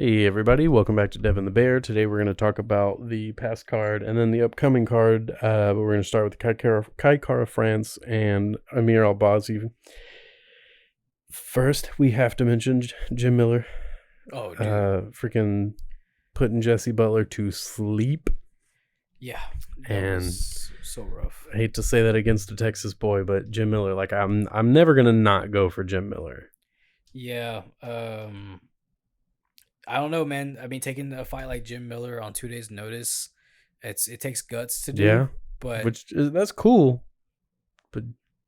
Hey everybody, welcome back to Devin the Bear. Today we're going to talk about the past card and then the upcoming card, but we're going to start with Kai Kara France and Amir Albazi. First, we have to mention Jim Miller. Oh, dude. Freaking putting Jesse Butler to sleep. Yeah, that And was so rough. I hate to say that against a Texas boy, but Jim Miller, like I'm never going to not go for Jim Miller. Yeah, I don't know, man. I mean, taking a fight like Jim Miller on 2 days' notice, it takes guts to do. Yeah, but that's cool. But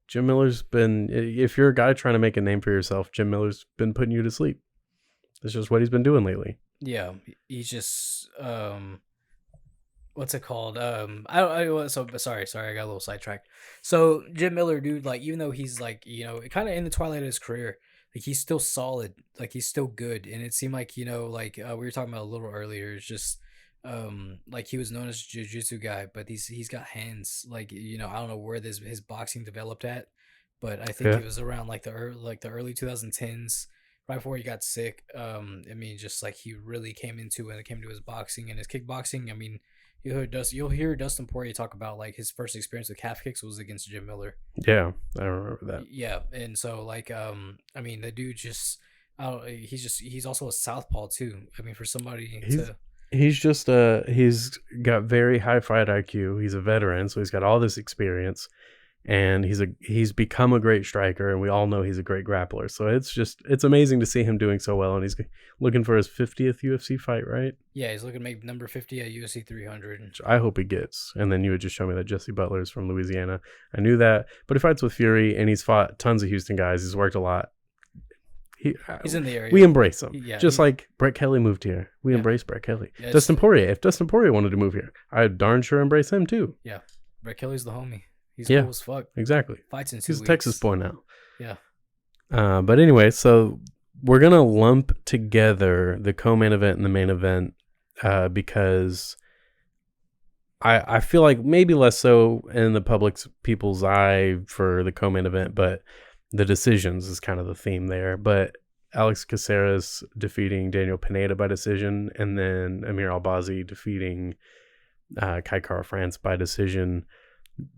Jim Miller's been, if you're a guy trying to make a name for yourself, Jim Miller's been putting you to sleep. That's just what he's been doing lately. yeah, he's just what's it called? Sorry, I got a little sidetracked. So Jim Miller, dude, like even though he's like kind of in the twilight of his career, like he's still solid, like he's still good, and it seemed like like we were talking about a little earlier. It's just like he was known as a jiu-jitsu guy, but he's got hands. Like I don't know where his boxing developed at, but I think it was around like the early 2010s. Right before he got sick, I mean, just like he really came into when it came to his boxing and his kickboxing. I mean, you'll hear Dustin Poirier talk about like his first experience with calf kicks was against Jim Miller. Yeah, I remember that. Yeah, and so like I mean, the dude just he's also a southpaw too. I mean, for somebody he's got very high fight IQ. He's a veteran, so he's got all this experience. And he's become a great striker, and we all know he's a great grappler. So it's amazing to see him doing so well, and he's looking for his 50th UFC fight, right? Yeah, he's looking to make number 50 at UFC 300. Which I hope he gets. And then you would just show me that Jesse Butler is from Louisiana. I knew that, but he fights with Fury, and he's fought tons of Houston guys. He's worked a lot. He's in the area. We embrace him. Yeah, just like Brett Kelly moved here. We embrace Brett Kelly. Yeah, Dustin Poirier. If Dustin Poirier wanted to move here, I'd darn sure embrace him too. Yeah, Brett Kelly's the homie. He's cool as fuck. Exactly. Fights in 2 He's weeks. a Texas boy now. Yeah. But anyway, so we're going to lump together the co-main event and the main event because I feel like maybe less so in the people's eye for the co-main event, but the decisions is kind of the theme there. But Alex Caceres defeating Daniel Pineda by decision, and then Amir Albazi defeating Kai Kara France by decision.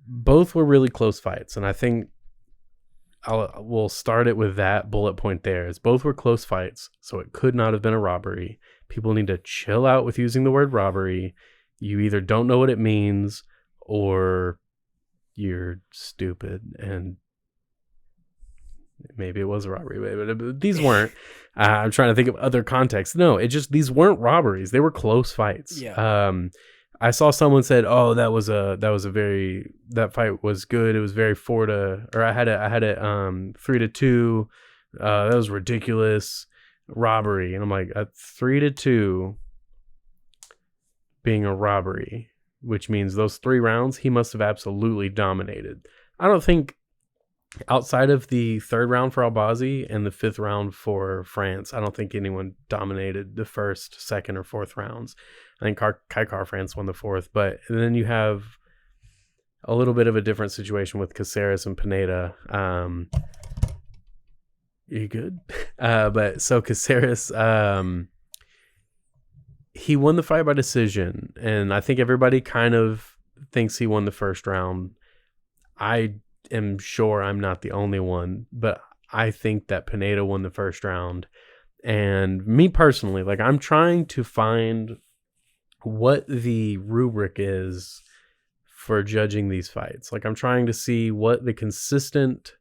Both were really close fights, and I think we'll start it with that bullet point there. Is both were close fights, so it could not have been a robbery. People need to chill out with using the word robbery. You either don't know what it means, or you're stupid, and maybe it was a robbery, but these weren't. I'm trying to think of other contexts. No, these weren't robberies. They were close fights. Yeah. I saw someone said, "Oh, that fight was good. It was very 4-2, or I had it 3-2. That was ridiculous, robbery." And I'm like, 3-2 being a robbery, which means those 3 rounds he must have absolutely dominated. I don't think outside of the 3rd round for Albazi and the 5th round for France, I don't think anyone dominated the 1st, 2nd, or 4th rounds. I think Kai Kara France won the 4th, but then you have a little bit of a different situation with Caceres and Pineda. You good? But so Caceres, he won the fight by decision, and I think everybody kind of thinks he won the 1st round. I am sure I'm not the only one, but I think that Pineda won the 1st round. And me personally, like, I'm trying to find what the rubric is for judging these fights. Like, I'm trying to see what the consistent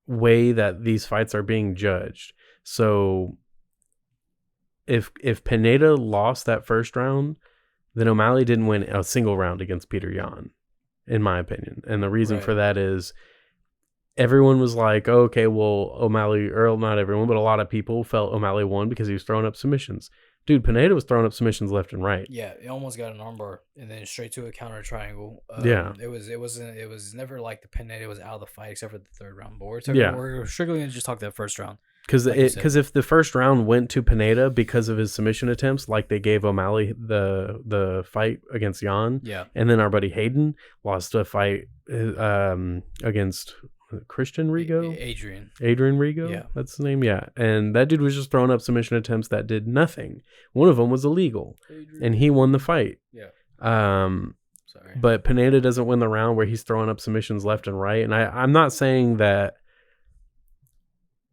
way that these fights are being judged. So if Pineda lost that 1st round, then O'Malley didn't win a single round against Peter Yan, in my opinion. And the reason for that is everyone was like, oh, okay, well, O'Malley, or not everyone, but a lot of people felt O'Malley won because he was throwing up submissions. Dude, Pineda was throwing up submissions left and right. Yeah, it almost got an armbar and then straight to a counter triangle. It was never like the Pineda was out of the fight except for the 3rd round. But we're strictly gonna just talk that 1st round. Because if the 1st round went to Pineda because of his submission attempts, like they gave O'Malley the fight against Yan, yeah, and then our buddy Hayden lost a fight against Christian Rigo, Adrian. Adrian Rigo, Yeah. that's his name. Yeah, and that dude was just throwing up submission attempts that did nothing. One of them was illegal, and he won the fight. Yeah. Sorry. But Pineda doesn't win the round where he's throwing up submissions left and right. And I'm not saying that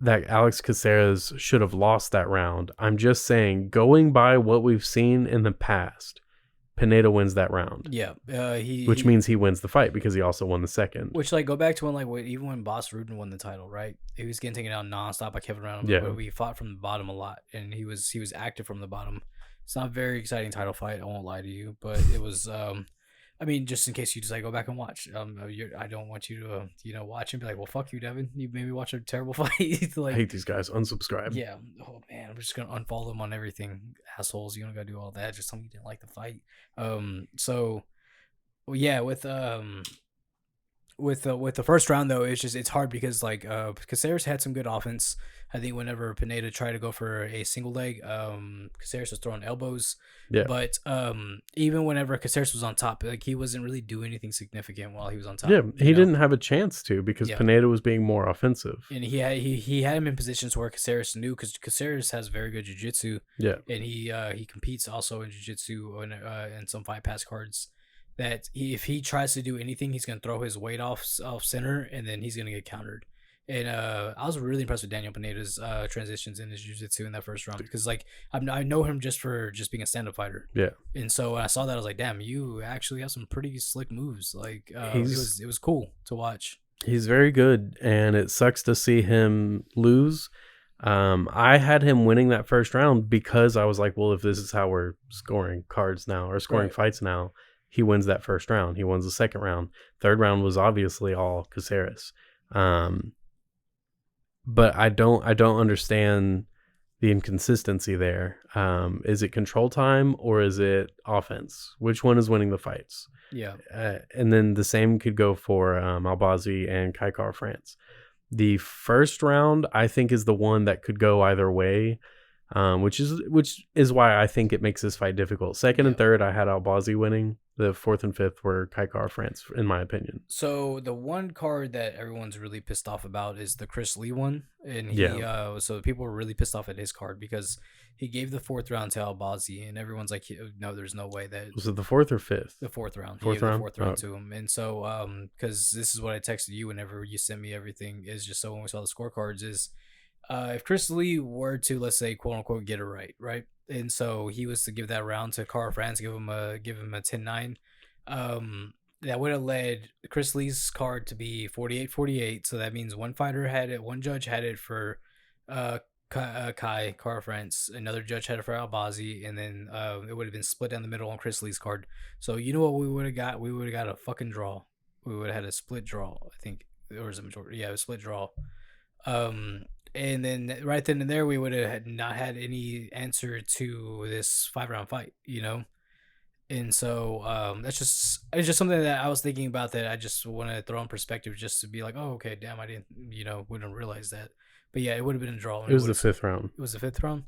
Alex Caceres should have lost that round. I'm just saying, going by what we've seen in the past, Pineda wins that round. Yeah, which means he wins the fight because he also won the second. Which, like, go back to even when Boss Rudin won the title, right? He was getting taken out nonstop by Kevin Reynolds. Yeah. But we fought from the bottom a lot, and he was active from the bottom. It's not a very exciting title fight. I won't lie to you, but it was. I mean, just in case you just like go back and watch. I don't want you to watch and be like, well, fuck you, Devin. You made me watch a terrible fight. Like, I hate these guys. Unsubscribe. Yeah. Oh man, I'm just gonna unfollow them on everything. Assholes. You don't gotta do all that. Just tell me you didn't like the fight. So, well, yeah, with the first round though, it's hard because like Caceres had some good offense. I think whenever Pineda tried to go for a single leg, Caceres was throwing elbows. Yeah. But even whenever Caceres was on top, like he wasn't really doing anything significant while he was on top. Yeah, he didn't have a chance to because Pineda was being more offensive. And he had him in positions where Caceres knew, because Caceres has very good jiu-jitsu. Yeah. And he competes also in jiu-jitsu and some fight pass cards. That if he tries to do anything, he's gonna throw his weight off center, and then he's gonna get countered. And I was really impressed with Daniel Pineda's transitions in his jiu-jitsu in that first round, because like I know him just for being a stand-up fighter. Yeah. And so when I saw that, I was like, damn, you actually have some pretty slick moves. Like it was cool to watch. He's very good, and it sucks to see him lose. I had him winning that first round because I was like, well, if this is how we're scoring cards now or scoring fights now, he wins that first round. He wins the second round. Third round was obviously all Caceres. But I don't understand the inconsistency there. Is it control time or is it offense? Which one is winning the fights? Yeah. And then the same could go for Albazi and Kai Kara France. The first round, I think, is the one that could go either way. Which is why I think it makes this fight difficult. Second and third, I had Albazi winning. The fourth and fifth were Kai Kara France, in my opinion. So the one card that everyone's really pissed off about is the Chris Lee one, and so people were really pissed off at his card because he gave the fourth round to Albazi, and everyone's like, no, there's no way that. Was it the fourth or fifth? The fourth round. Fourth round. The fourth round to him, and so because this is what I texted you whenever you sent me everything, is just so when we saw the scorecards is. If Chris Lee were to, let's say, quote unquote, get it right, and so he was to give that round to Kara France, give him a 10-9, that would have led Chris Lee's card to be 48-48. So that means one judge had it for Kara France, another judge had it for Albazi, and then it would have been split down the middle on Chris Lee's card. So you know what we would have got? We would have got a fucking draw. We would have had a split draw, I think. Or was a majority? Yeah, a split draw. And then right then and there, we would have not had any answer to this 5-round fight, And so it's just something that I was thinking about that I just want to throw in perspective, just to be like, oh, okay, damn, I didn't, wouldn't realize that. But yeah, it would have been a draw. It was the fifth round. It was the fifth round?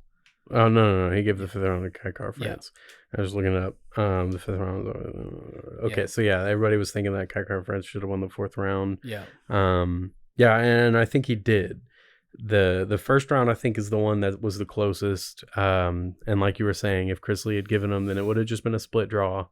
Oh, no. He gave the fifth round to Kai Kara France. Yeah. I was looking up the fifth round. Okay, so yeah, everybody was thinking that Kai Kara France should have won the fourth round. Yeah. Yeah, and I think he did. The first round, I think, is the one that was the closest. And like you were saying, if Chris Lee had given him, then it would have just been a split draw,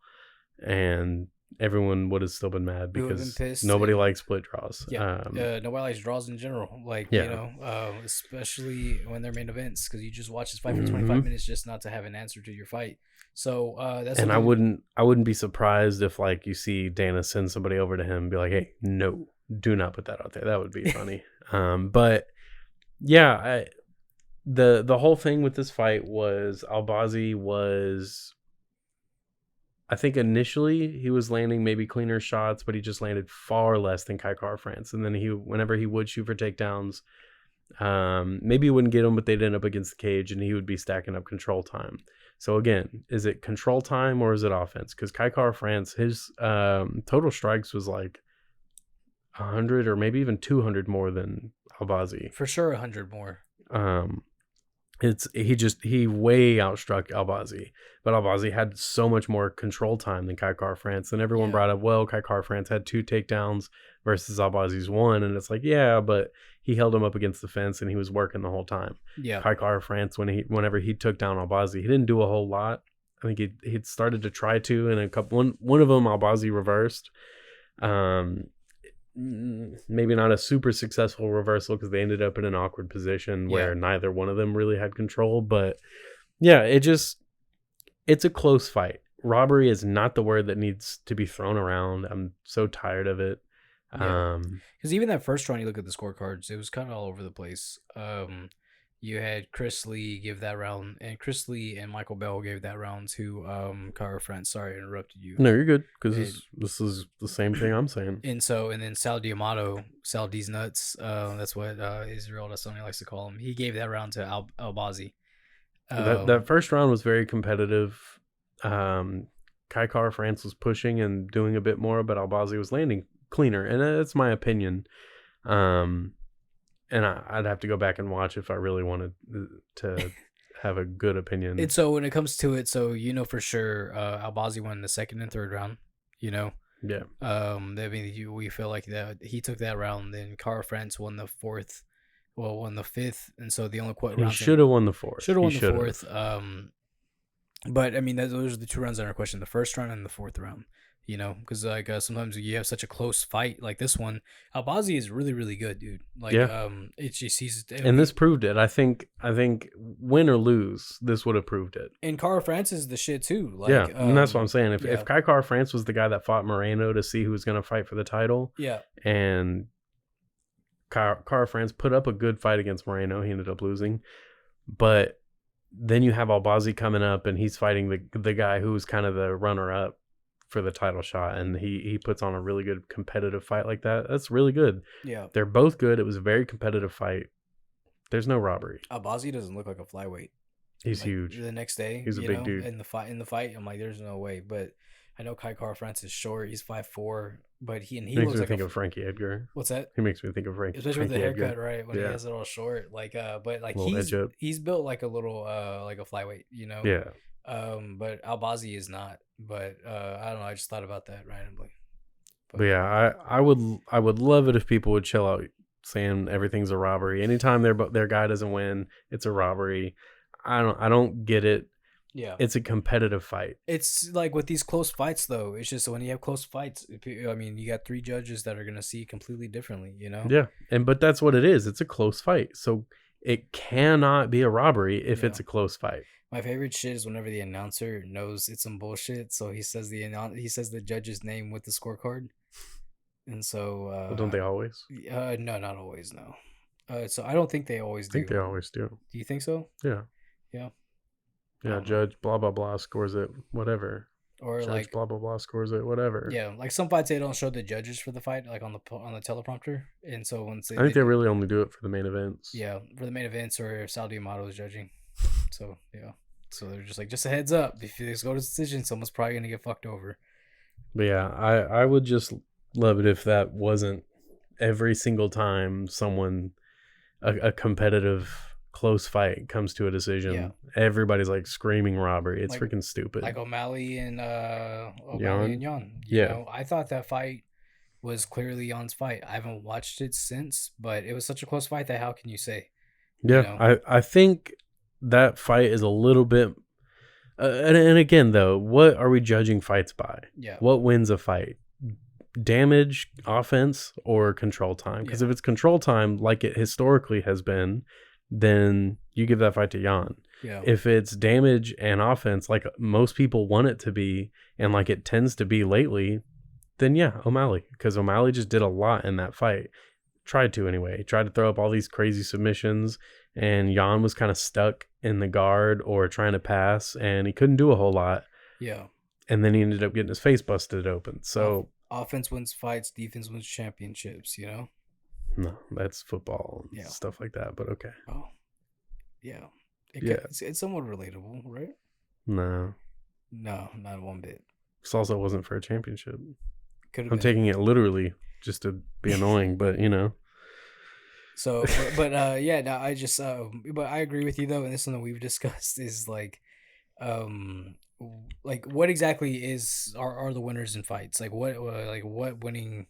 and everyone would have still been mad because nobody likes split draws. Yeah, nobody likes draws in general. Like, especially when they're main events, because you just watch this fight for 25 minutes just not to have an answer to your fight. So that's. And I wouldn't be surprised if, like, you see Dana send somebody over to him and be like, "Hey, no, do not put that out there." That would be funny. But. Yeah, the whole thing with this fight was Albazi was, I think initially he was landing maybe cleaner shots, but he just landed far less than Kai Kara France. And then whenever he would shoot for takedowns, maybe he wouldn't get them, but they'd end up against the cage and he would be stacking up control time. So again, is it control time or is it offense? Because Kai Kara France, his total strikes was like 100 or maybe even 200 more than Albazi. For sure, 100 more. He way outstruck Albazi, but Albazi had so much more control time than Kai Car France. And everyone Yeah. brought up, well, Kai Car France had 2 takedowns versus Albazi's 1, and it's like, yeah, but he held him up against the fence and he was working the whole time. Yeah. Kai Car France, whenever he took down Albazi, he didn't do a whole lot. I think he'd started to try to, and one of them Albazi reversed. Maybe not a super successful reversal because they ended up in an awkward position where neither one of them really had control. But yeah, it's a close fight. Robbery is not the word that needs to be thrown around. I'm so tired of it. Because even that first round, you look at the scorecards, it was kind of all over the place. You had Chris Lee give that round, and Chris Lee and Michael Bell gave that round to Cara France. Sorry, I interrupted you. No, you're good, because this is the same thing I'm saying. And then Sal Diamato, Sal D's nuts. That's what Israel Adesanya likes to call him. He gave that round to Albazi. That first round was very competitive. Kai Car France was pushing and doing a bit more, but Albazi was landing cleaner, and that's my opinion. And I'd have to go back and watch if I really wanted to have a good opinion. And so when it comes to it, so for sure, Albazi won the second and third round. Yeah. I mean, we feel like that he took that round. Then Cara France won the fourth. Well, won the fifth, and so the only round should have won the fourth. Should have won the fourth. But I mean, those are the 2 rounds that are questioned: the first round and the fourth round. Because sometimes you have such a close fight like this one. Albazi is really, really good, dude. It's just this proved it. I think win or lose, this would have proved it. And Cara France is the shit too. And that's what I'm saying. If Kai Car France was the guy that fought Moreno to see who was going to fight for the title, and Car France put up a good fight against Moreno, he ended up losing, but then you have Albazi coming up, and he's fighting the guy who was kind of the runner up for the title shot, and he puts on a really good competitive fight like that. That's really good. Yeah, they're both good. It was a very competitive fight. There's no robbery. Albazi doesn't look like a flyweight. He's huge. The next day, he's a big dude. In the fight, I'm like, there's no way. But I know Kai Car France is short. He's 5'4", but he makes looks me like think of Frankie Edgar. What's that? He makes me think of Frankie, especially Frankie with the haircut, Edgar. right? When he has it all short, but he's built like a little like a flyweight, Yeah. But Albazi is not. But I don't know. I just thought about that randomly. But yeah, I would love it if people would chill out saying everything's a robbery. Anytime their guy doesn't win, it's a robbery. I don't get it. Yeah, it's a competitive fight. It's like with these close fights, though. It's just when you have close fights, I mean, you got 3 judges that are gonna see completely differently. Yeah, but that's what it is. It's a close fight, so it cannot be a robbery if it's a close fight. My favorite shit is whenever the announcer knows it's some bullshit, so he says the judge's name with the scorecard, and so. Well, don't they always? No, not always. No. So I don't think they always do. I think they always do. Do you think so? Yeah. Yeah. Yeah. Judge blah blah blah scores it. Whatever. Or judge blah blah blah scores it. Whatever. Yeah, like some fights they don't show the judges for the fight, like on the teleprompter, and so once I think they really only do it for the main events. Yeah, for the main events or Sal Diamato is judging. So yeah. So they're just a heads up. If you just go to decision, someone's probably gonna get fucked over. But yeah, I would just love it if that wasn't every single time someone a competitive close fight comes to a decision. Yeah. Everybody's like screaming robbery. It's freaking stupid. Like O'Malley and Yan. Yeah. I thought that fight was clearly Yan's fight. I haven't watched it since, but it was such a close fight that how can you say? Yeah, I think that fight is a little bit and again though, what are we judging fights by? Yeah, what wins a fight? Damage, offense, or control time? Because if it's control time like it historically has been, then you give that fight to Yan. Yeah. If it's damage and offense like most people want it to be and like it tends to be lately, then yeah, O'Malley, because O'Malley just did a lot in that fight. Tried to anyway. He tried to throw up all these crazy submissions, and Yan was kind of stuck in the guard or trying to pass, and he couldn't do a whole lot. Yeah. And then he ended up getting his face busted open. So offense wins fights, defense wins championships, No, that's football and stuff like that, but okay. Oh. Yeah. It's somewhat relatable, right? No, not one bit. This also wasn't for a championship. I'm taking it literally just to be annoying, but So, but yeah, no, I just but I agree with you though, and this is something we've discussed is um like what exactly are the winners in fights? Like what winning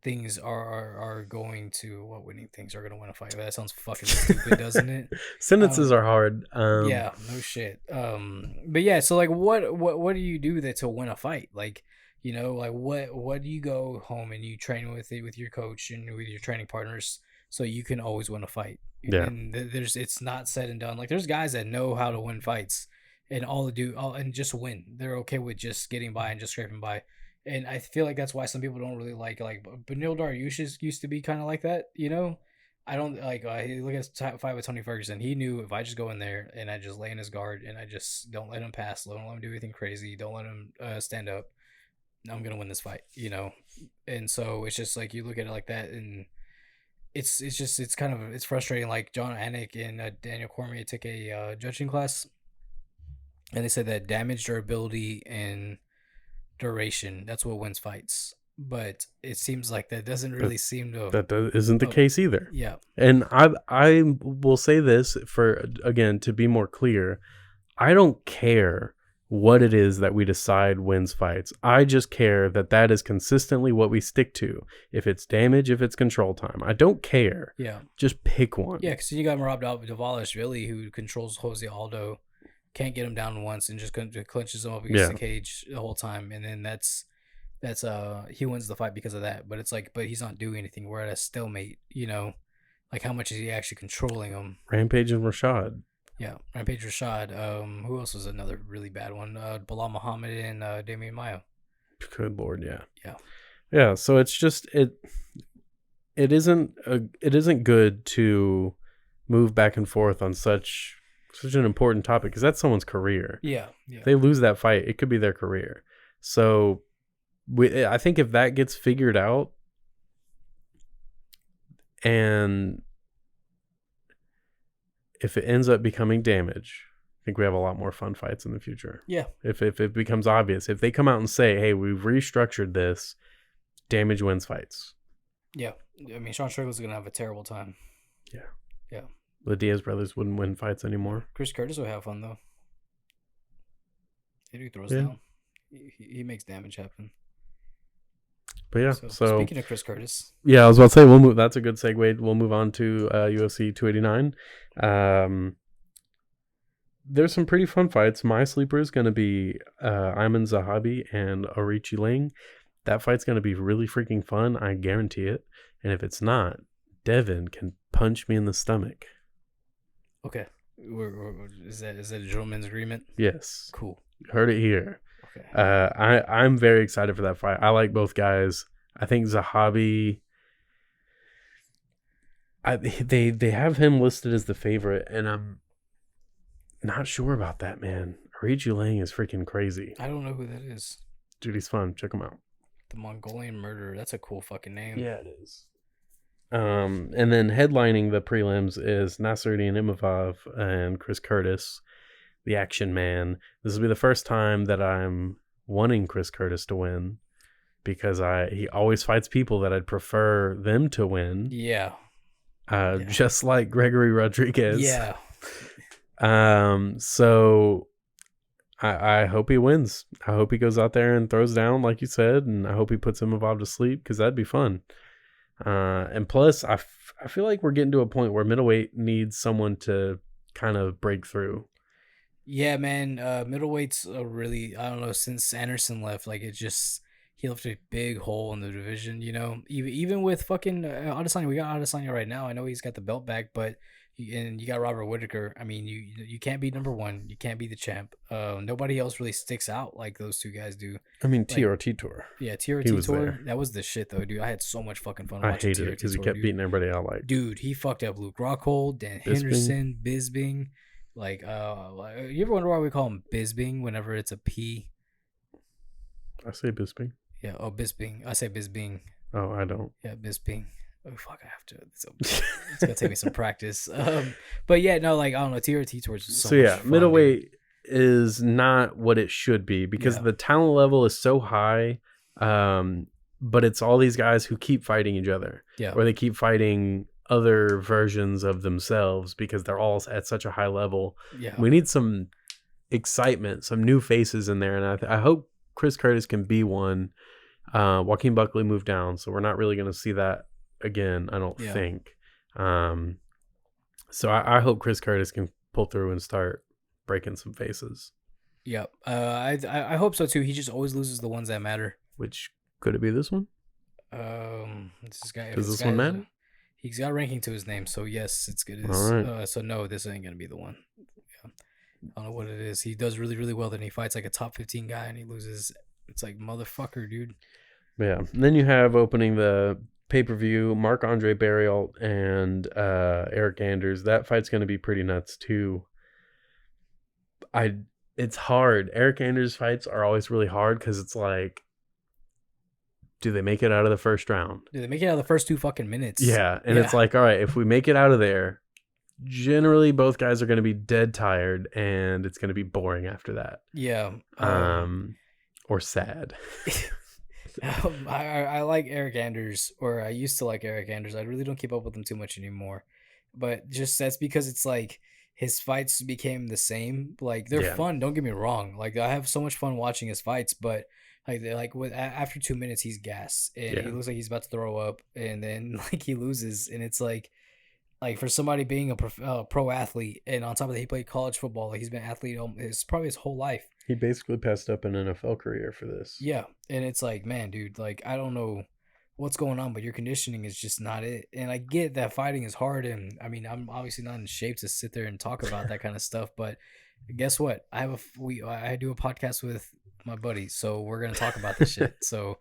things are going to what winning things are going to win a fight? That sounds fucking stupid, doesn't it? Sentences Um, are hard. yeah, no shit. But yeah, so like what do you do that to win a fight? Like, like what do you go home and you train with your coach and with your training partners so you can always win a fight? Yeah. And there's it's not said and done. Like there's guys that know how to win fights and all and just win. They're okay with just getting by and just scraping by. And I feel like that's why some people don't really like Benil Dariush used to be kind of like that, I don't like look at top five with Tony Ferguson. He knew if I just go in there and I just lay in his guard and I just don't let him pass, don't let him do anything crazy, don't let him stand up, I'm gonna win this fight. And so it's just like you look at it like that, and it's kind of it's frustrating. Like John Anik and Daniel Cormier took a judging class, and they said that damage, durability, and duration that's what wins fights. But it seems like that doesn't really seem to. Isn't the case either. Yeah. And I will say this for, again, to be more clear, I don't care what it is that we decide wins fights. I just care that that is consistently what we stick to. If it's damage, if it's control time, I don't care. Yeah. Just pick one. Yeah, because you got Rob Dvalishvili, who controls Jose Aldo, can't get him down once and just clinches him up against the cage the whole time, and then that's he wins the fight because of that. But it's like, but he's not doing anything. We're at a stalemate, like how much is he actually controlling him? Rampage and Rashad. Yeah, Rampage Rashad. Who else was another really bad one? Bilal Muhammad and Damian Mayo. Good Lord, yeah. Yeah. So it's just it isn't good to move back and forth on such an important topic, because that's someone's career. Yeah. If they lose that fight, it could be their career. So I think if that gets figured out, and if it ends up becoming damage, I think we have a lot more fun fights in the future. Yeah. If it becomes obvious, if they come out and say, hey, we've restructured this, damage wins fights. Yeah. I mean, Sean Strickland's going to have a terrible time. Yeah. Yeah. The Diaz brothers wouldn't win fights anymore. Chris Curtis will have fun, though. He throws down. He makes damage happen. But yeah, so speaking of Chris Curtis, yeah, I was about to say we'll move. That's a good segue. We'll move on to UFC 289. There's some pretty fun fights. My sleeper is going to be Ayman Zahabi and Arichi Ling. That fight's going to be really freaking fun. I guarantee it. And if it's not, Devin can punch me in the stomach. Okay, is that a gentleman's agreement? Yes. Cool. Heard it here. Okay. I'm very excited for that fight. I like both guys. I think Zahabi. They have him listed as the favorite, and I'm not sure about that, man. Arichi Lang is freaking crazy. I don't know who that is. Dude, he's fun. Check him out. The Mongolian Murderer. That's a cool fucking name. Yeah, it is. And then headlining the prelims is Nasruddin Imavov and Chris Curtis, the Action Man. This will be the first time that I'm wanting Chris Curtis to win, because he always fights people that I'd prefer them to win. Yeah. Just like Gregory Rodriguez. Yeah. So I hope he wins. I hope he goes out there and throws down, like you said, and I hope he puts Imavov to sleep, because that'd be fun. And plus, I feel like we're getting to a point where middleweight needs someone to kind of break through. Yeah, man. Middleweight's a really, I don't know, since Anderson left, like he left a big hole in the division, even with fucking Adesanya. We got Adesanya right now. I know he's got the belt back, but you got Robert Whittaker. I mean, you can't be number one. You can't be the champ. Nobody else really sticks out like those two guys do. I mean, TRT Tour. Yeah, TRT Tour. That was the shit, though, dude. I had so much fucking fun watching TRT. I hated it because he kept beating everybody out. Like, dude, he fucked up Luke Rockhold, Dan Henderson, Bisping. Like, you ever wonder why we call him Bisping whenever it's a P? I say Bisping. Yeah. Oh, Bisping. I say Bisping. Oh, I don't. Yeah, Bisping. Oh fuck! I have to. It's gonna take me some practice. But yeah, no, like I don't know. TRT Tours is so much fun, middleweight dude. Is not what it should be, because the talent level is so high. But it's all these guys who keep fighting each other. Yeah. Or they keep fighting other versions of themselves because they're all at such a high level. Yeah. We need some excitement, some new faces in there, and I hope Chris Curtis can be one. Joaquin Buckley moved down, so we're not really going to see that again, I don't think. So I hope Chris Curtis can pull through and start breaking some faces. Yep. I hope so too. He just always loses the ones that matter. Which could it be this one? This guy. Does this one matter? He's got ranking to his name, so yes, it's good. All right. So no, this ain't gonna be the one. Yeah. I don't know what it is. He does really, really well. Then he fights like a top 15 guy and he loses. It's like, motherfucker, dude. Yeah. And then you have opening the pay-per-view, Marc-Andre Barriault and Eric Anders. That fight's going to be pretty nuts too. It's hard. Eric Anders fights are always really hard because it's like, do they make it out of the first round? Do they make it out of the first 2 fucking minutes? Yeah. And it's like, all right, if we make it out of there, generally both guys are going to be dead tired and it's going to be boring after that. Yeah. Or sad. I like Eric Anders, or I used to like Eric Anders. I really don't keep up with him too much anymore. But just that's because it's like his fights became the same. Like they're fun, don't get me wrong. Like I have so much fun watching his fights, but after 2 minutes he's gassed and he looks like he's about to throw up, and then like he loses, and it's like for somebody being a pro athlete, and on top of that he played college football, like he's been an athlete it's probably his whole life. He basically passed up an NFL career for this. Yeah, and it's like, man, dude, like I don't know what's going on, but your conditioning is just not it. And I get that fighting is hard, and I mean I'm obviously not in shape to sit there and talk about that kind of stuff, but guess what? I do a podcast with my buddy, so we're gonna talk about this shit. So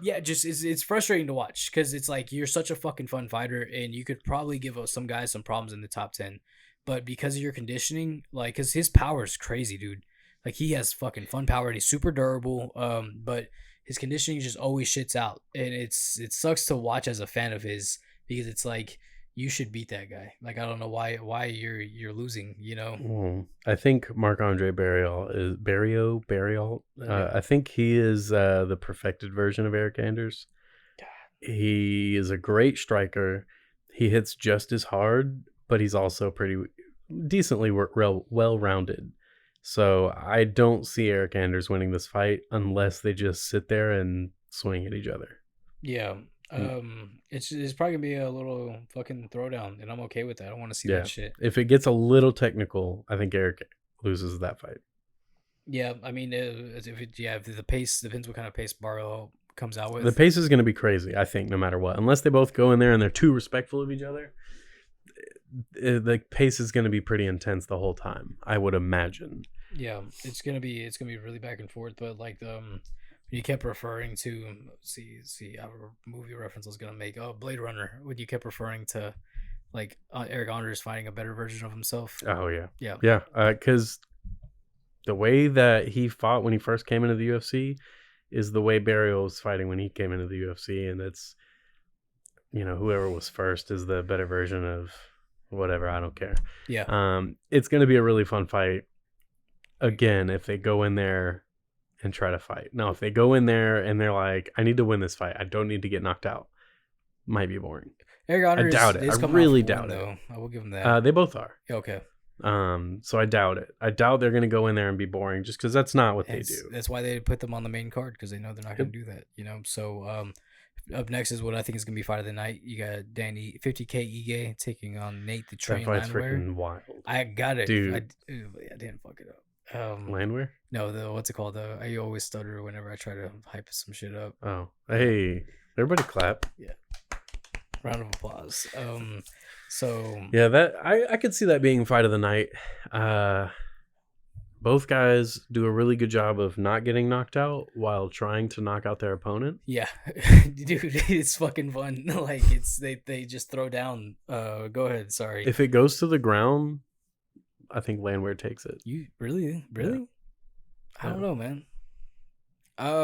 yeah, just it's frustrating to watch because it's like you're such a fucking fun fighter and you could probably give some guys some problems in the top 10, but because of your conditioning, like because his power is crazy, dude. Like he has fucking fun power and he's super durable, but his conditioning just always shits out, and it sucks to watch as a fan of his because it's like you should beat that guy. Like I don't know why you're losing, you know. I think Marc-Andre Barriault is Barriault. I think he is the perfected version of Eric Anders. God. He is a great striker. He hits just as hard, but he's also pretty decently well-rounded. So I don't see Eric Anders winning this fight unless they just sit there and swing at each other. Yeah. It's probably gonna be a little fucking throwdown, and I'm okay with that. I don't want to see that shit. If it gets a little technical, I think Eric loses that fight. Yeah, I mean, if the pace depends what kind of pace Barlow comes out with. The pace is going to be crazy, I think, no matter what. Unless they both go in there and they're too respectful of each other, the pace is going to be pretty intense the whole time, I would imagine. Yeah, it's gonna be really back and forth, but like you kept referring to see our movie reference I was gonna make. Oh, Blade Runner. When you kept referring to like Eric Anders finding a better version of himself. Oh yeah. Because the way that he fought when he first came into the UFC is the way Barriault was fighting when he came into the UFC, and it's whoever was first is the better version of whatever. I don't care. Yeah. It's gonna be a really fun fight. Again, if they go in there and try to fight. Now, if they go in there and they're like, I need to win this fight, I don't need to get knocked out, might be boring. Eric Anders, I doubt it. I really doubt it. I will give him that. They both are. Okay. So I doubt it. I doubt they're going to go in there and be boring just because that's not what they do. That's why they put them on the main card, because they know they're not going to do that, So up next is what I think is going to be fight of the night. You got Danny 50K Ige taking on Nate the Train Landwehr. That fight's freaking wild. I got it. Dude. I didn't fuck it up. Landwehr? No, what's it called? I always stutter whenever I try to hype some shit up. Oh, hey, everybody clap. Yeah, round of applause. So yeah, that I could see that being fight of the night. Both guys do a really good job of not getting knocked out while trying to knock out their opponent. Yeah, dude, it's fucking fun. Like they just throw down. Go ahead. Sorry. If it goes to the ground, I think Landwehr takes it. You really? Yeah. I don't know, man.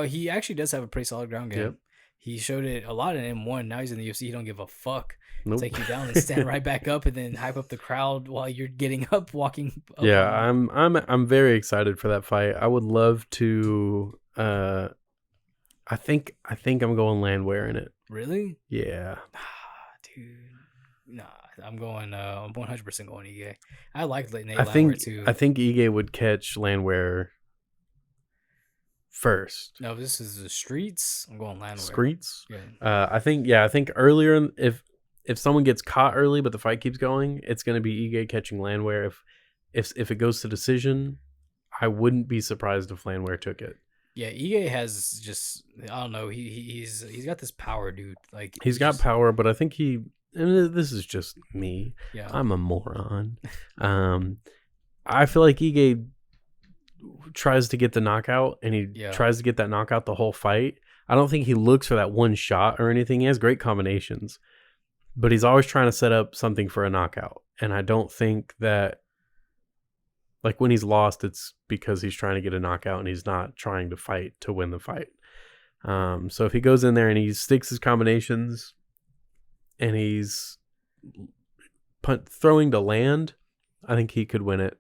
He actually does have a pretty solid ground game. Yep. He showed it a lot in M1. Now he's in the UFC. He don't give a fuck. Nope. Take you down and stand right back up, and then hype up the crowd while you're getting up, walking. Up yeah, I'm very excited for that fight. I would love to. I think I'm going Landwehr in it. Really? Yeah. Dude. Nah, I'm going. I'm 100% going Ige. I like Nate I Landwehr think too. I think Ige would catch Landwehr first. No, this is the streets. I'm going Landwehr. Screets. Yeah, I think earlier if someone gets caught early but the fight keeps going, it's going to be Ige catching Landwehr. If it goes to decision, I wouldn't be surprised if Landwehr took it. yeah. Ige has just I don't know. He's got this power, dude. Like He's got power, but I think and this is just me. yeah. I'm a moron. I feel like Ige tries to get the knockout, and he tries to get that knockout the whole fight. I don't think he looks for that one shot or anything. He has great combinations, but he's always trying to set up something for a knockout. And I don't think that, like, when he's lost, it's because he's trying to get a knockout and he's not trying to fight to win the fight. So if he goes in there and he sticks his combinations and he's throwing to land, I think he could win it.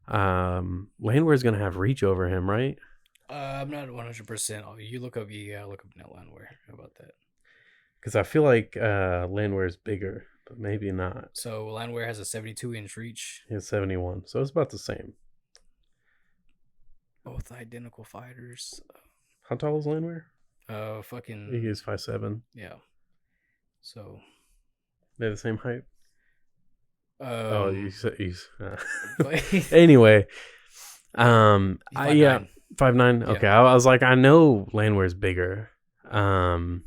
Landwehr's going to have reach over him, right? I'm not 100%. You look up look up Nate Landwehr. How about that? Because I feel like Landwehr's bigger, but maybe not. So Landwehr has a 72-inch reach. He has 71, so it's about the same. Both identical fighters. How tall is Landwehr? Fucking. He is 5'7". Yeah. So. They're the same height. You said he's. Anyway, 5'9". 5'9". Okay, I was like, I know Landwehr's bigger, but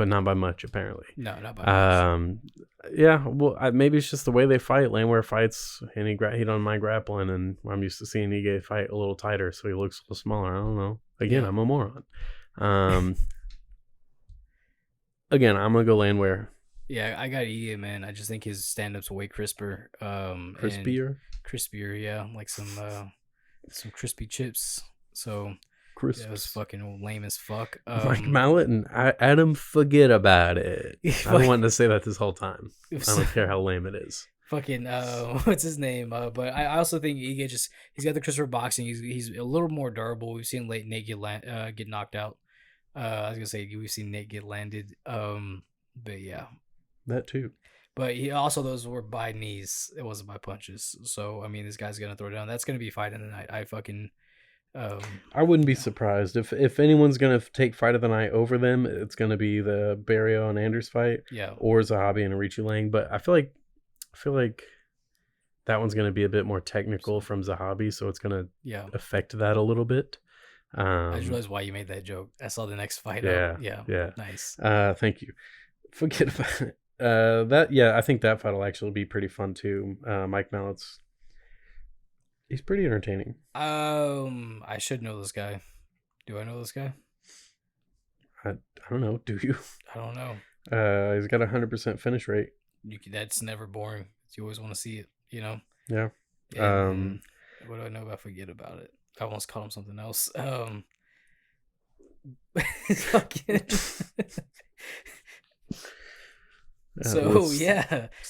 not by much apparently. No, not by much. Yeah, well, maybe it's just the way they fight. Landwehr fights, and he don't mind grappling, and I'm used to seeing Ige fight a little tighter, so he looks a little smaller. I don't know. Again, I'm a moron. Again, I'm gonna go Landwehr. Yeah, I got Ige, man. I just think his stand-up's way crisper. Crispier, yeah, like some crispy chips. So crisp. It was fucking lame as fuck. Mike Mallet and Adam, forget about it. I wanted to say that this whole time. I don't care how lame it is. Fucking what's his name? But I also think Ige he's got the crisper boxing. He's a little more durable. We've seen Nate get knocked out. I was gonna say we've seen Nate get landed. But yeah. That too. But he also, those were by knees. It wasn't by punches. So I mean, this guy's gonna throw down. That's gonna be fight of the night. I wouldn't be surprised if anyone's gonna take fight of the night over them. It's gonna be the Barrio and Anders fight, or Zahabi and Arichi Lang. But I feel like that one's gonna be a bit more technical from Zahabi, so it's gonna affect that a little bit. I just realized why you made that joke. I saw the next fight. Yeah. Nice. Thank you. Forget about it. I think that fight will actually be pretty fun too. Mike Mallett's, he's pretty entertaining. I should know this guy. Do I know this guy? I don't know. Do you? I don't know. He's got 100% finish rate. That's never boring. You always want to see it, you know? Yeah. What do I know about forget about it? I almost called him something else. Let's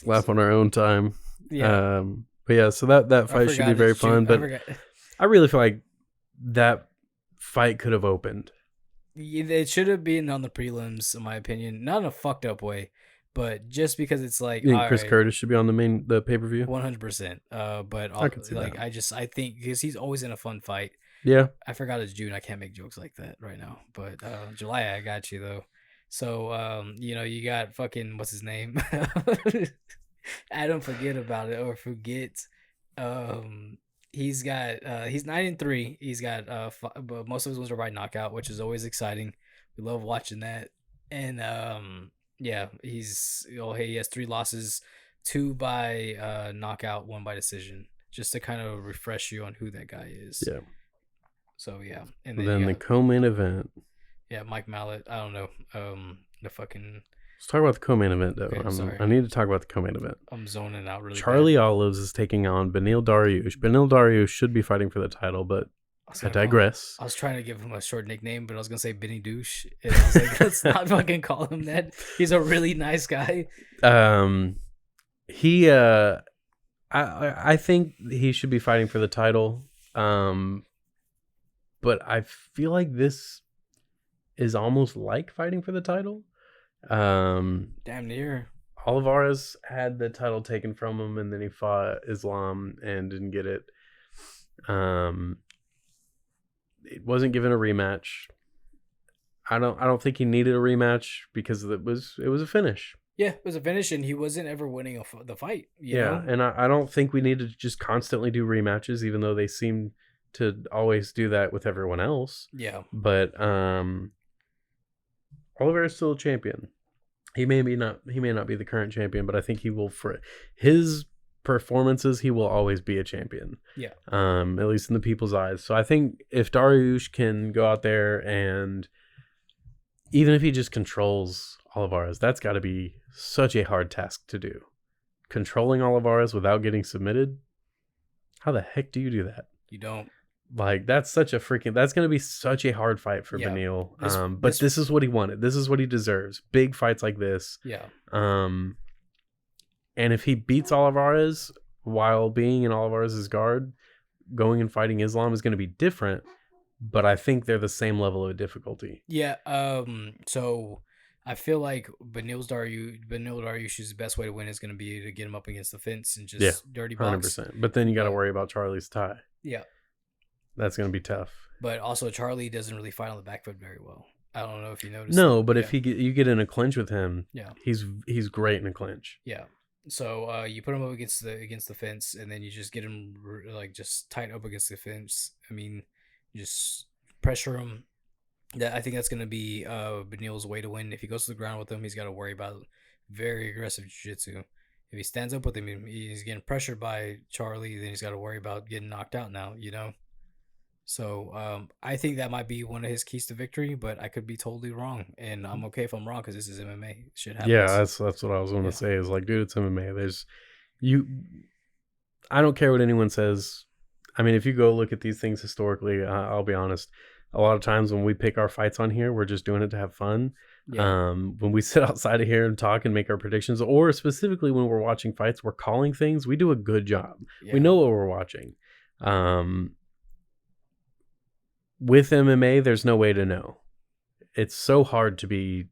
laugh on our own time. Yeah. But yeah, so that fight should be very fun. But I really feel like that fight could have opened. It should have been on the prelims, in my opinion. Not in a fucked up way, but just because it's like, you think Chris Curtis should be on the pay-per-view? 100%. But I can see like that. I think because he's always in a fun fight. Yeah. I forgot it's June. I can't make jokes like that right now. But July, I got you though. So you got fucking what's his name? Adam, forget about it or forget. He's 9-3. He's got but most of his wins are by knockout, which is always exciting. We love watching that. And he has 3 losses, 2 by knockout, 1 by decision, just to kind of refresh you on who that guy is. Yeah. So yeah, and then the co-main event. Yeah, Mike Mallet. I don't know. The fucking. Let's talk about the co-main event though. Okay, I need to talk about the co-main event. I'm zoning out really. Charlie Olives is taking on Beneil Dariush. Beneil Dariush should be fighting for the title, but I digress. I was trying to give him a short nickname, but I was gonna say Benny Douche. And I was like, let's not fucking call him that. He's a really nice guy. I think he should be fighting for the title. But I feel like this is almost like fighting for the title. Damn near. Olivares had the title taken from him, and then he fought Islam and didn't get it. Um, it wasn't given a rematch. I don't think he needed a rematch because it was a finish. Yeah, it was a finish, and he wasn't ever winning the fight. You Yeah, know. and I don't think we need to just constantly do rematches, even though they seem to always do that with everyone else. Yeah. But Oliveira is still a champion. He may not be the current champion, but I think he will, for his performances, he will always be a champion. Yeah. At least in the people's eyes. So I think if Dariush can go out there and even if he just controls Olivares, that's got to be such a hard task to do. Controlling Olivares without getting submitted. How the heck do you do that? You don't. Like, that's going to be such a hard fight for Beneil. But this is what he wanted. This is what he deserves. Big fights like this. Yeah. And if he beats Olivares while being in Olivares' guard, going and fighting Islam is going to be different. But I think they're the same level of difficulty. Yeah. So I feel like Beneil Dariush's best way to win is going to be to get him up against the fence and just dirty box. 100%. But then you got to worry about Charlie's tie. Yeah. That's going to be tough. But also, Charlie doesn't really fight on the back foot very well. I don't know if you noticed. No, but if you get in a clinch with him, yeah, he's great in a clinch. Yeah. So you put him up against the fence, and then you just get him like just tight up against the fence. I mean, just pressure him. I think that's gonna be Beneil's way to win. If he goes to the ground with him, he's got to worry about very aggressive jiu-jitsu. If he stands up with him, he's getting pressured by Charlie. Then he's got to worry about getting knocked out now. You know. So I think that might be one of his keys to victory, but I could be totally wrong, and I'm okay if I'm wrong because this is MMA. Shit happens. Yeah, that's what I was going to say. Is like, dude, it's MMA. I don't care what anyone says. I mean, if you go look at these things historically, I'll be honest. A lot of times when we pick our fights on here, we're just doing it to have fun. Yeah. When we sit outside of here and talk and make our predictions, or specifically when we're watching fights, we're calling things. We do a good job. Yeah. We know what we're watching. With MMA, there's no way to know. It's so hard to be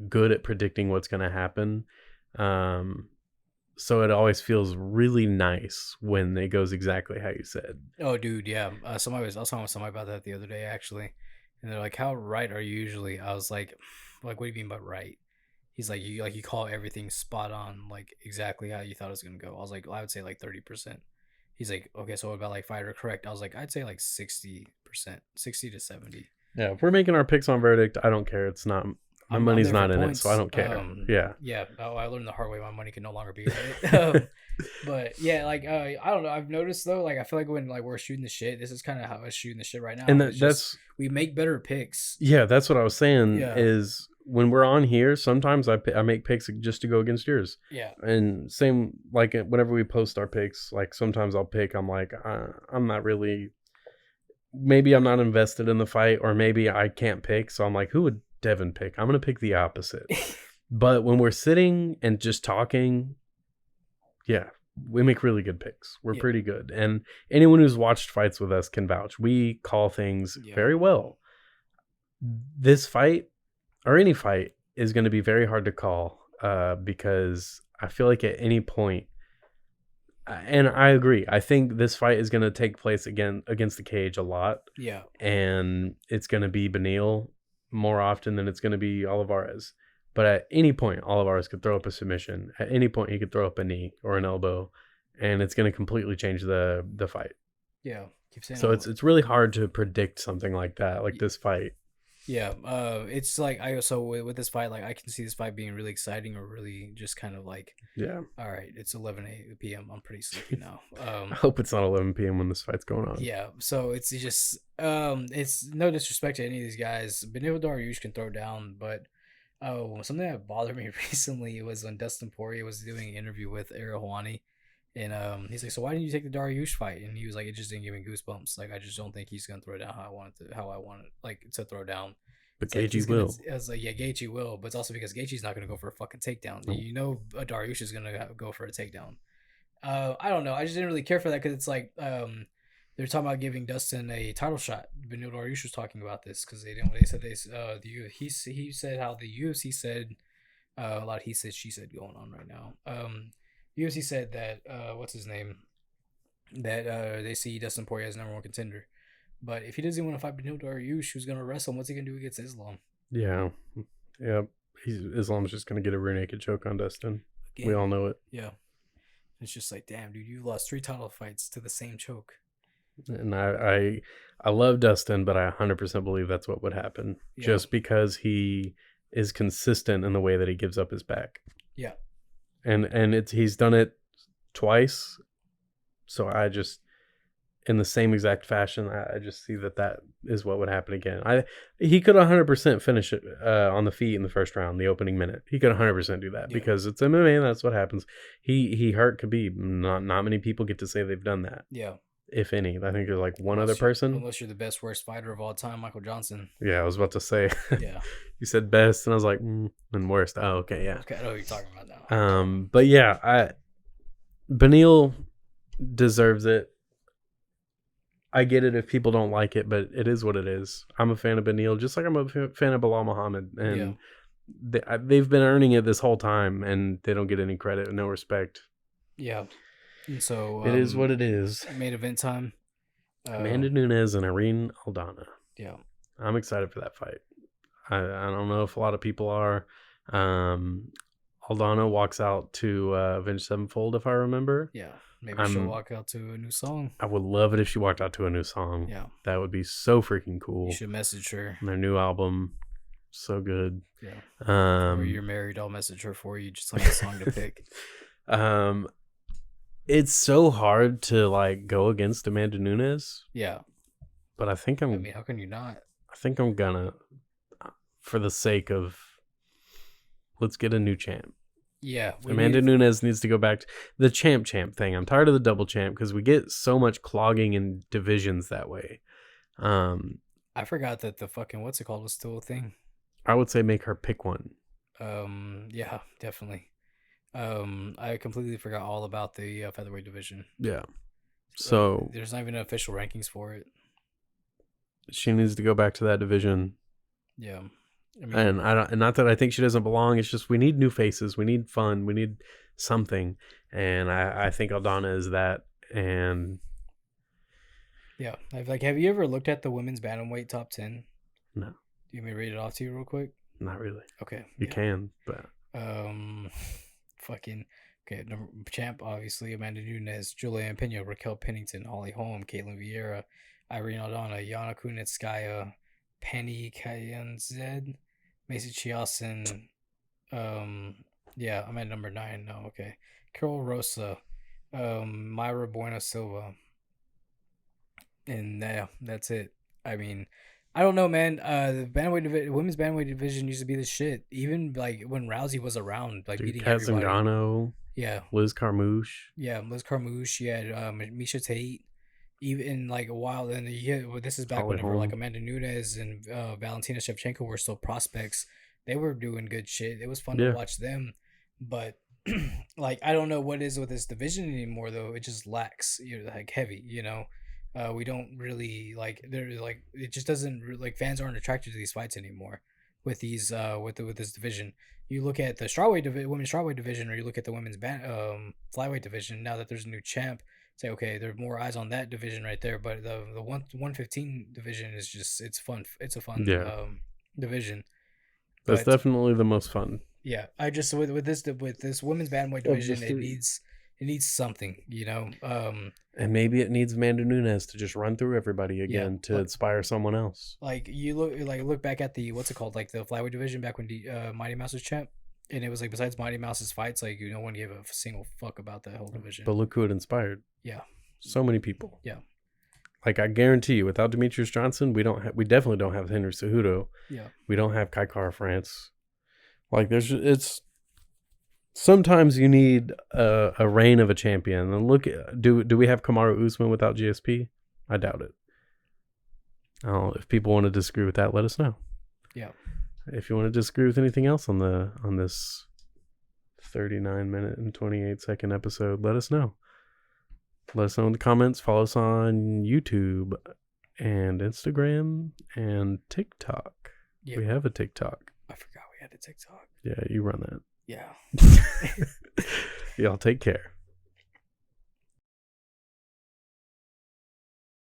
good at predicting what's going to happen. So it always feels really nice when it goes exactly how you said. Oh, dude, yeah. I was talking with somebody about that the other day, actually. And they're like, how right are you usually? I was like, what do you mean by right? He's like, you call everything spot on, like exactly how you thought it was going to go. I was like, well, I would say like 30%. He's like, okay, so what about like fighter correct? I was like, I'd say like 60%, 60 to 70. Yeah, if we're making our picks on verdict, I don't care. It's not my money's not in it, so I don't care. Yeah. Oh, I learned the hard way. My money can no longer be in it. But yeah, like I don't know. I've noticed though, like I feel like when like we're shooting the shit, this is kind of how I'm shooting the shit right now. And that's we make better picks. Yeah, that's what I was saying. Yeah. Is when we're on here, sometimes I make picks just to go against yours. Yeah. And same, like whenever we post our picks, like sometimes I'll pick, I'm like, I'm not really, maybe I'm not invested in the fight, or maybe I can't pick. So I'm like, who would Devin pick? I'm going to pick the opposite. But when we're sitting and just talking, yeah, we make really good picks. We're pretty good. And anyone who's watched fights with us can vouch. We call things very well. This fight, or any fight, is going to be very hard to call because I feel like at any point, and I agree, I think this fight is going to take place again against the cage a lot. Yeah. And it's going to be Beneil more often than it's going to be Olivares. But at any point, Olivares could throw up a submission. At any point, he could throw up a knee or an elbow, and it's going to completely change the fight. Yeah. So it's really hard to predict something like that, like this fight. Yeah, it's like with this fight, like I can see this fight being really exciting, or really just kind of like, all right, it's 11 p.m. I'm pretty sleepy now. I hope it's not 11 p.m. when this fight's going on. Yeah, so it's just it's no disrespect to any of these guys. Beneil Dariush can throw down, but something that bothered me recently was when Dustin Poirier was doing an interview with Ariel Helwani. And he's like, so why didn't you take the Dariush fight? And he was like, it just didn't give me goosebumps. Like, I just don't think he's gonna throw down how I wanted like to throw down. But Gaethje will. I was like, yeah, Gaethje will, but it's also because Gaethje's not gonna go for a fucking takedown. You know, Dariush is gonna go for a takedown. I don't know. I just didn't really care for that because it's like they're talking about giving Dustin a title shot. Beneil Dariush was talking about this because he said he said how the UFC said A lot of he said she said going on right now. UFC said that what's his name, that they see Dustin Poirier as number one contender, but if he doesn't want to fight Benil Dariush, who's gonna wrestle him, what's he gonna do against Islam? Yeah. Yeah. Islam's just going to get a rear naked choke on Dustin. Again. We all know it. Yeah. It's just like, damn, dude, you lost 3 title fights to the same choke. And I love Dustin, but I 100% believe that's what would happen. Yeah. Just because he is consistent in the way that he gives up his back. Yeah. And he's done it twice. So I just, in the same exact fashion, I just see that is what would happen again. He could 100% finish it on the feet in the first round, the opening minute. He could 100% do that because it's MMA and that's what happens. He hurt Khabib. Not many people get to say they've done that. Yeah. If any. I think there's like one other person. Unless you're the best, worst fighter of all time, Michael Johnson. Yeah, I was about to say. Yeah. You said best, and I was like, and worst. Oh, okay, yeah. Okay, I know what you're talking about now. But yeah, Benil deserves it. I get it if people don't like it, but it is what it is. I'm a fan of Benil, just like I'm a fan of Bilal Muhammad, and they've been earning it this whole time, and they don't get any credit and no respect. Yeah. And so it is what it is. Main event time. Amanda Nunes and Irene Aldana. Yeah. I'm excited for that fight. I don't know if a lot of people are. Aldana walks out to Avenged Sevenfold, if I remember. Yeah. Maybe she'll walk out to a new song. I would love it if she walked out to a new song. Yeah. That would be so freaking cool. You should message her. And their new album. So good. Yeah. Or you're married, I'll message her for you, just like a song to pick. It's so hard to like go against Amanda Nunes. Yeah. But I think I mean, how can you not? I think I'm gonna, for the sake of, let's get a new champ. Yeah. Amanda Nunes needs to go back to the champ thing. I'm tired of the double champ because we get so much clogging in divisions that way. I forgot that the fucking, what's it called, was still a thing. I would say make her pick one. Yeah, definitely. I completely forgot all about the featherweight division. Yeah. So there's not even official rankings for it. She needs to go back to that division. Yeah. I mean, and not that I think she doesn't belong. It's just we need new faces. We need fun. We need something. And I think Aldana is that. And yeah, have you ever looked at the women's bantamweight top 10? No. Do you want me to read it off to you real quick? Not really. Okay. You can, but fucking okay. Champ, obviously, Amanda Nunes, Julianne Pena, Raquel Pennington, Holly Holm, Caitlin Vieira, Irene Aldana, Yana Kunitskaya, Penny Kayanzed, Macy Chiasen. Yeah, I'm at number 9 now. Okay, Carol Rosa, Myra Buena Silva, and yeah, that's it. I mean, I don't know, man. The women's bantamweight division used to be the shit. Even like when Rousey was around, like beating Kat everybody. Zingano, yeah, Liz Carmouche. Yeah, Liz Carmouche. You had Misha Tate. Even like a while, and this is back whenever like Amanda Nunes and Valentina Shevchenko were still prospects. They were doing good shit. It was fun to watch them, but like I don't know what is with this division anymore though. It just lacks, like heavy. We don't really like. They're like it just doesn't like fans aren't attracted to these fights anymore. With these with this division, you look at the women's strawweight division, or you look at the women's flyweight division. Now that there's a new champ. Say okay, there are more eyes on that division right there, but the 115 division is just it's fun. It's a fun division. That's definitely the most fun. Yeah, I just with this women's bantamweight division, it needs something, and maybe it needs Amanda Nunes to just run through everybody again to inspire someone else. Like you look back at the what's it called, like the flyweight division back when Mighty Mouse was champ. And it was like, besides Mighty Mouse's fights, like no one gave a single fuck about that whole division. But look who it inspired. Yeah, so many people. Yeah, like I guarantee you, without Demetrius Johnson, we definitely don't have Henry Cejudo. Yeah, we don't have Kai Kara France. Like it's sometimes you need a reign of a champion. And look, do we have Kamaru Usman without GSP? I doubt it. If people want to disagree with that, let us know. Yeah. If you want to disagree with anything else on this 39-minute and 28-second episode, let us know. Let us know in the comments. Follow us on YouTube and Instagram and TikTok. Yeah. We have a TikTok. I forgot we got a TikTok. Yeah, you run Yeah. that. Y'all take care.